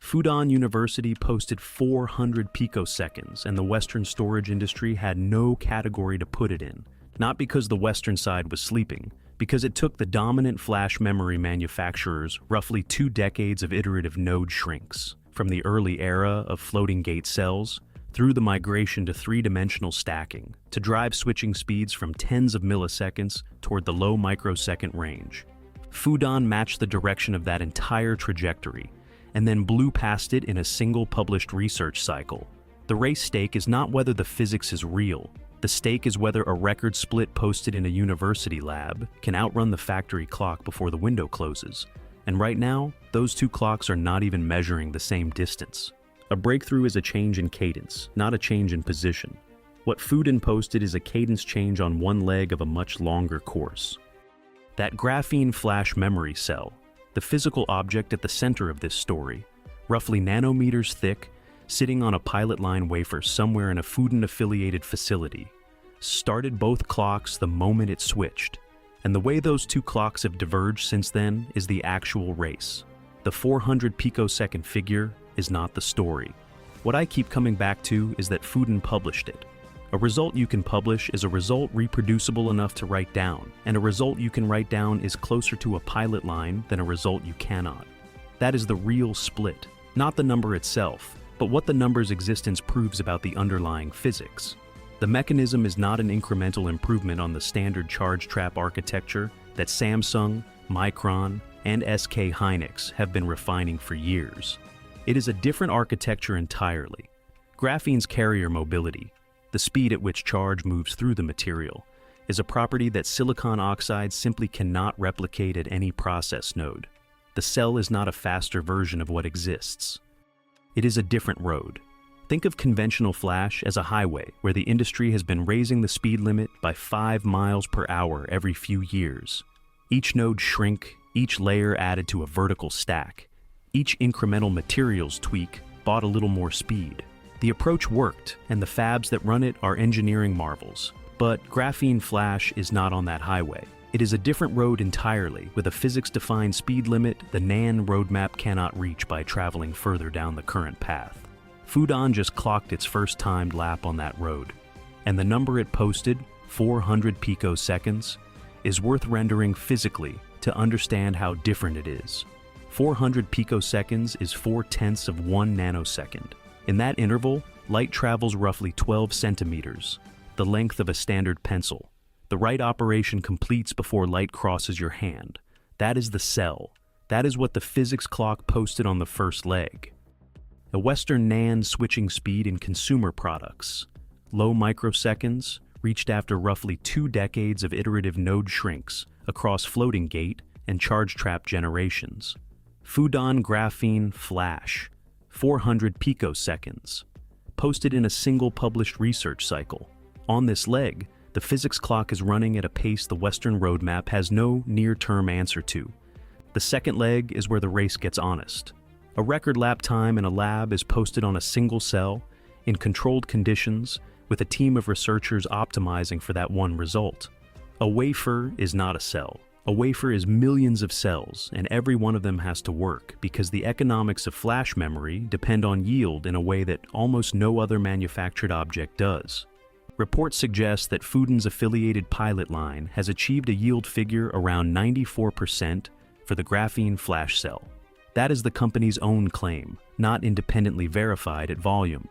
Fudan University posted 400 picoseconds, and the Western storage industry had no category to put it in. Not because the Western side was sleeping, because it took the dominant flash memory manufacturers roughly 2 decades of iterative node shrinks, from the early era of floating gate cells through the migration to 3-dimensional stacking, to drive switching speeds from tens of milliseconds toward the low microsecond range. Fudan matched the direction of that entire trajectory, and then blew past it in a single published research cycle. The race stake is not whether the physics is real. The stake is whether a record split posted in a university lab can outrun the factory clock before the window closes. And right now, those two clocks are not even measuring the same distance. A breakthrough is a change in cadence, not a change in position. What Fudan posted is a cadence change on one leg of a much longer course. That graphene flash memory cell, the physical object at the center of this story, roughly nanometers thick, sitting on a pilot line wafer somewhere in a Fudan-affiliated facility, started both clocks the moment it switched. And the way those two clocks have diverged since then is the actual race. The 400 picosecond figure is not the story. What I keep coming back to is that Fudan published it. A result you can publish is a result reproducible enough to write down, and a result you can write down is closer to a pilot line than a result you cannot. That is the real split, not the number itself, but what the number's existence proves about the underlying physics. The mechanism is not an incremental improvement on the standard charge trap architecture that Samsung, Micron, and SK Hynix have been refining for years. It is a different architecture entirely. Graphene's carrier mobility, the speed at which charge moves through the material, is a property that silicon oxide simply cannot replicate at any process node. The cell is not a faster version of what exists. It is a different road. Think of conventional flash as a highway where the industry has been raising the speed limit by 5 miles per hour every few years. Each node shrink, each layer added to a vertical stack. Each incremental materials tweak bought a little more speed. The approach worked, and the fabs that run it are engineering marvels. But graphene flash is not on that highway. It is a different road entirely, with a physics-defined speed limit the NAND roadmap cannot reach by traveling further down the current path. Fudan just clocked its first timed lap on that road, and the number it posted, 400 picoseconds, is worth rendering physically to understand how different it is. 400 picoseconds is 4/10 of 1 nanosecond. In that interval, light travels roughly 12 centimeters, the length of a standard pencil. The right operation completes before light crosses your hand. That is the cell. That is what the physics clock posted on the first leg. A Western NAND switching speed in consumer products, low microseconds, reached after roughly 2 decades of iterative node shrinks across floating gate and charge trap generations. Fudan graphene flash, 400 picoseconds, posted in a single published research cycle. On this leg, the physics clock is running at a pace the Western roadmap has no near-term answer to. The second leg is where the race gets honest. A record lap time in a lab is posted on a single cell, in controlled conditions, with a team of researchers optimizing for that one result. A wafer is not a cell. A wafer is millions of cells, and every one of them has to work because the economics of flash memory depend on yield in a way that almost no other manufactured object does. Reports suggest that Fudan's affiliated pilot line has achieved a yield figure around 94% for the graphene flash cell. That is the company's own claim, not independently verified at volume.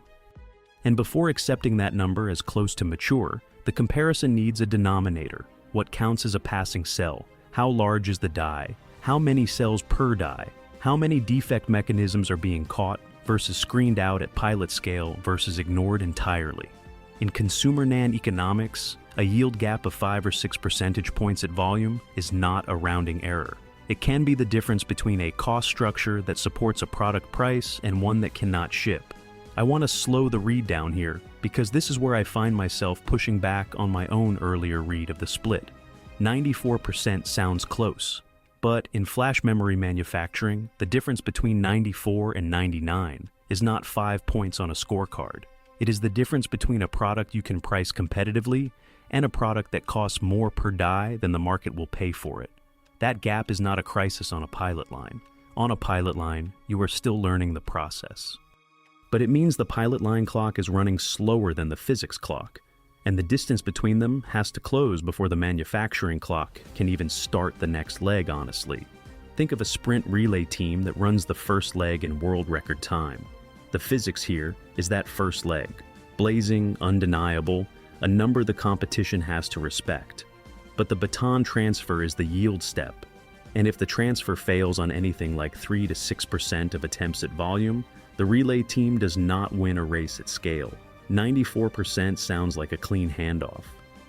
And before accepting that number as close to mature, the comparison needs a denominator. What counts as a passing cell? How large is the die? How many cells per die? How many defect mechanisms are being caught versus screened out at pilot scale versus ignored entirely? In consumer NAND economics, a yield gap of 5 or 6 percentage points at volume is not a rounding error. It can be the difference between a cost structure that supports a product price and one that cannot ship. I want to slow the read down here because this is where I find myself pushing back on my own earlier read of the split. 94% sounds close, but in flash memory manufacturing, the difference between 94 and 99 is not 5 points on a scorecard. It is the difference between a product you can price competitively and a product that costs more per die than the market will pay for it. That gap is not a crisis on a pilot line, On a pilot line, you are still learning the process. But it means the pilot line clock is running slower than the physics clock, and the distance between them has to close before the manufacturing clock can even start the next leg, honestly. Think of a sprint relay team that runs the first leg in world record time. The physics here is that first leg, blazing, undeniable, a number the competition has to respect. But the baton transfer is the yield step, and if the transfer fails on anything like 3 to 6% of attempts at volume, the relay team does not win a race at scale. 94% sounds like a clean handoff.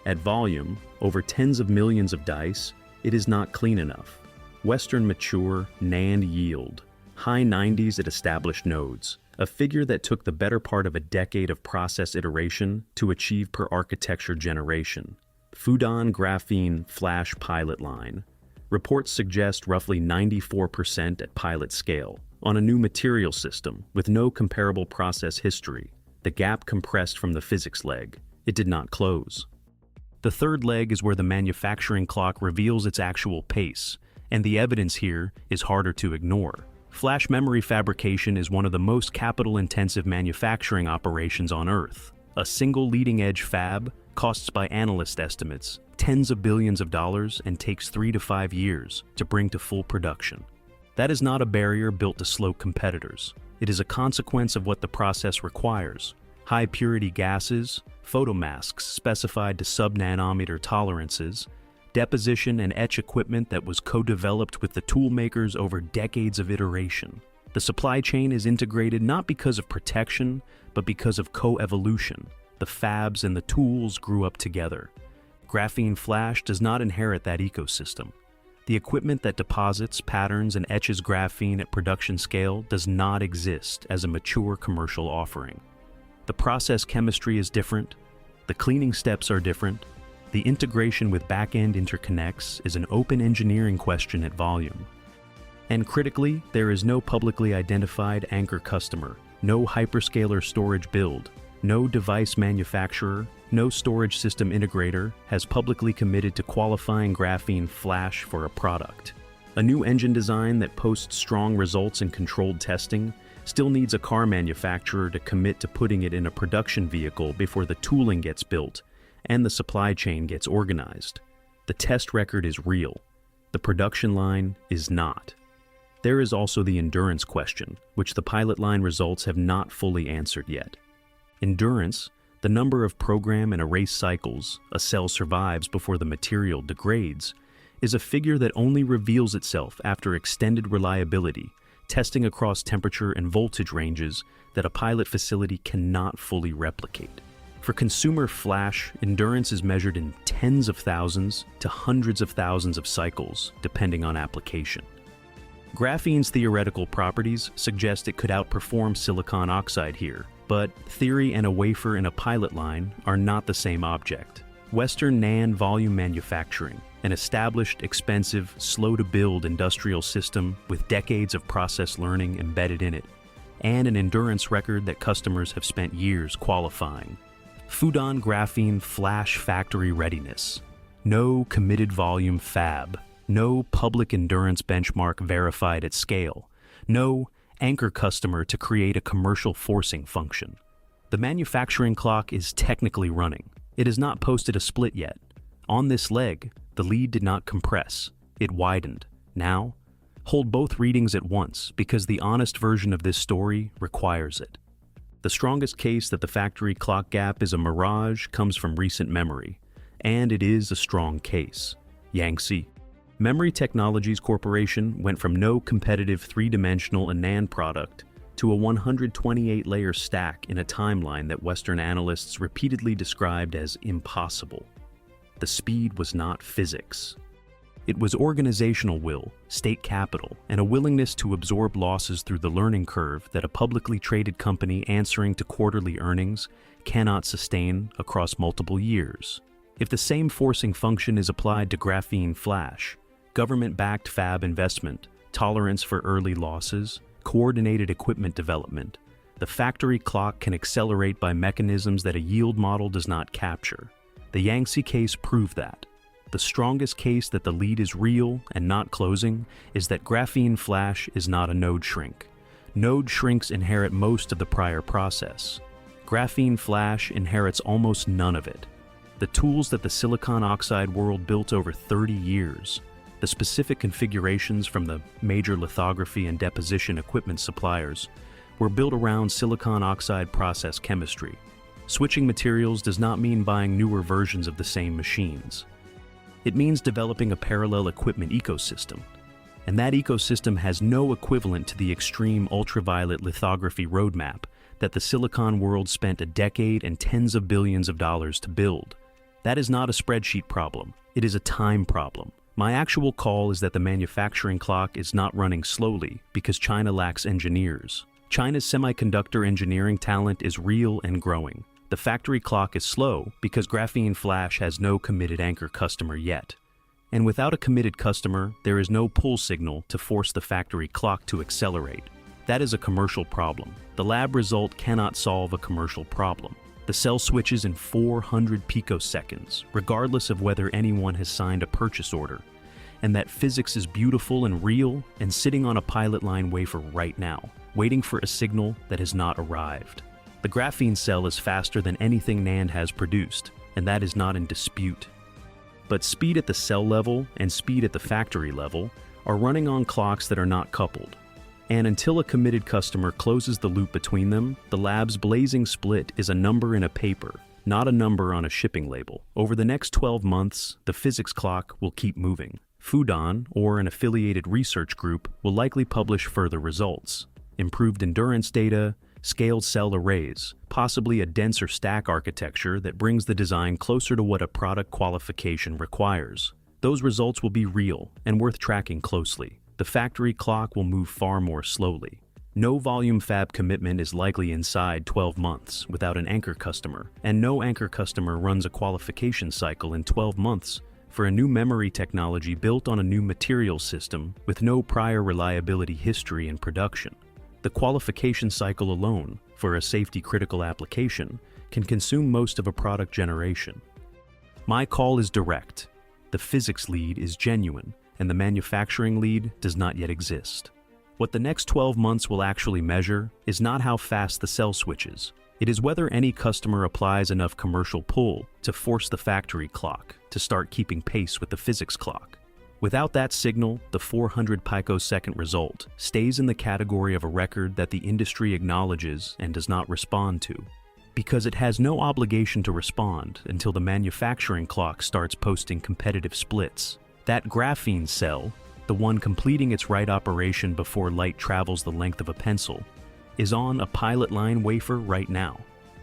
At volume, over tens of millions of dice, it is not clean enough. Western mature NAND yield, high 90s at established nodes, a figure that took the better part of a decade of process iteration to achieve per architecture generation. Fudan Graphene Flash Pilot Line. Reports suggest roughly 94% at pilot scale, on a new material system with no comparable process history. The gap compressed from the physics leg. It did not close. The third leg is where the manufacturing clock reveals its actual pace, and the evidence here is harder to ignore. Flash memory fabrication is one of the most capital-intensive manufacturing operations on Earth. A single leading-edge fab costs by analyst estimates tens of billions of dollars and takes 3 to 5 years to bring to full production. That is not a barrier built to slow competitors. It is a consequence of what the process requires. High-purity gases, photomasks specified to sub-nanometer tolerances, deposition and etch equipment that was co-developed with the tool makers over decades of iteration. The supply chain is integrated not because of protection, but because of co-evolution. The fabs and the tools grew up together. Graphene Flash does not inherit that ecosystem. The equipment that deposits, patterns, and etches graphene at production scale does not exist as a mature commercial offering. The process chemistry is different, the cleaning steps are different, the integration with back-end interconnects is an open engineering question at volume. And critically, there is no publicly identified anchor customer, no hyperscaler storage build, no device manufacturer, no storage system integrator has publicly committed to qualifying Graphene Flash for a product. A new engine design that posts strong results in controlled testing still needs a car manufacturer to commit to putting it in a production vehicle before the tooling gets built and the supply chain gets organized. The test record is real. The production line is not. There is also the endurance question, which the pilot line results have not fully answered yet. Endurance, the number of program and erase cycles a cell survives before the material degrades, is a figure that only reveals itself after extended reliability, testing across temperature and voltage ranges that a pilot facility cannot fully replicate. For consumer flash, endurance is measured in tens of thousands to hundreds of thousands of cycles, depending on application. Graphene's theoretical properties suggest it could outperform silicon oxide here, but theory and a wafer in a pilot line are not the same object. Western NAND volume manufacturing, an established, expensive, slow-to-build industrial system with decades of process learning embedded in it, and an endurance record that customers have spent years qualifying. Fudan Graphene Flash Factory Readiness. No committed volume fab. No public endurance benchmark verified at scale. No anchor customer to create a commercial forcing function. The manufacturing clock is technically running. It has not posted a split yet. On this leg, the lead did not compress. It widened. Now, hold both readings at once because the honest version of this story requires it. The strongest case that the factory clock gap is a mirage comes from recent memory, and it is a strong case. Yangtze. Memory Technologies Corporation went from no competitive three-dimensional NAND product to a 128-layer stack in a timeline that Western analysts repeatedly described as impossible. The speed was not physics. It was organizational will, state capital, and a willingness to absorb losses through the learning curve that a publicly traded company answering to quarterly earnings cannot sustain across multiple years. If the same forcing function is applied to Graphene Flash, government-backed fab investment, tolerance for early losses, coordinated equipment development, the factory clock can accelerate by mechanisms that a yield model does not capture. The Yangtze case proved that. The strongest case that the lead is real and not closing is that graphene flash is not a node shrink. Node shrinks inherit most of the prior process. Graphene flash inherits almost none of it. The tools that the silicon oxide world built over 30 years, the specific configurations from the major lithography and deposition equipment suppliers, were built around silicon oxide process chemistry. Switching materials does not mean buying newer versions of the same machines. It means developing a parallel equipment ecosystem, and that ecosystem has no equivalent to the extreme ultraviolet lithography roadmap that the silicon world spent a decade and tens of billions of dollars to build. That is not a spreadsheet problem, it is a time problem. My actual call is that the manufacturing clock is not running slowly because China lacks engineers. China's semiconductor engineering talent is real and growing. The factory clock is slow because graphene flash has no committed anchor customer yet. And without a committed customer, there is no pull signal to force the factory clock to accelerate. That is a commercial problem. The lab result cannot solve a commercial problem. The cell switches in 400 picoseconds, regardless of whether anyone has signed a purchase order. And that physics is beautiful and real and sitting on a pilot line wafer right now, waiting for a signal that has not arrived. The graphene cell is faster than anything NAND has produced, and that is not in dispute. But speed at the cell level and speed at the factory level are running on clocks that are not coupled. And until a committed customer closes the loop between them, the lab's blazing split is a number in a paper, not a number on a shipping label. Over the next 12 months, the physics clock will keep moving. Fudan, or an affiliated research group, will likely publish further results. Improved endurance data, scaled cell arrays, possibly a denser stack architecture that brings the design closer to what a product qualification requires. Those results will be real and worth tracking closely. The factory clock will move far more slowly. No volume fab commitment is likely inside 12 months without an anchor customer, and no anchor customer runs a qualification cycle in 12 months for a new memory technology built on a new material system with no prior reliability history in production. The qualification cycle alone, for a safety-critical application, can consume most of a product generation. My call is direct. The physics lead is genuine, and the manufacturing lead does not yet exist. What the next 12 months will actually measure is not how fast the cell switches. It is whether any customer applies enough commercial pull to force the factory clock to start keeping pace with the physics clock. Without that signal, the 400 picosecond result stays in the category of a record that the industry acknowledges and does not respond to, because it has no obligation to respond until the manufacturing clock starts posting competitive splits. That graphene cell, the one completing its right operation before light travels the length of a pencil, is on a pilot line wafer right now.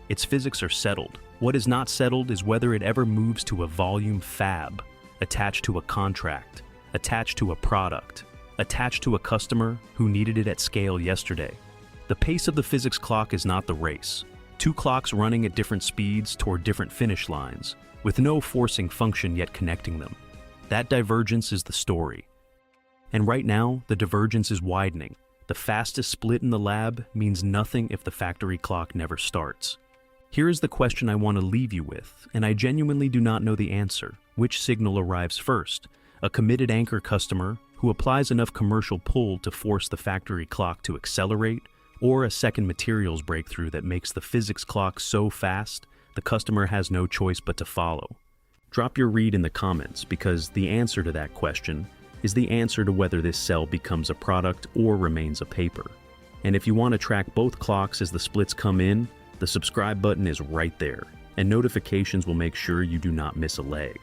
Its physics are settled. What is not settled is whether it ever moves to a volume fab, attached to a contract, attached to a product, attached to a customer who needed it at scale yesterday. The pace of the physics clock is not the race. Two clocks running at different speeds toward different finish lines, with no forcing function yet connecting them. That divergence is the story. And right now, the divergence is widening. The fastest split in the lab means nothing if the factory clock never starts. Here is the question I want to leave you with, and I genuinely do not know the answer. Which signal arrives first? A committed anchor customer who applies enough commercial pull to force the factory clock to accelerate, or a second materials breakthrough that makes the physics clock so fast the customer has no choice but to follow? Drop your read in the comments, because the answer to that question is the answer to whether this cell becomes a product or remains a paper. And if you want to track both clocks as the splits come in, the subscribe button is right there, and notifications will make sure you do not miss a leg.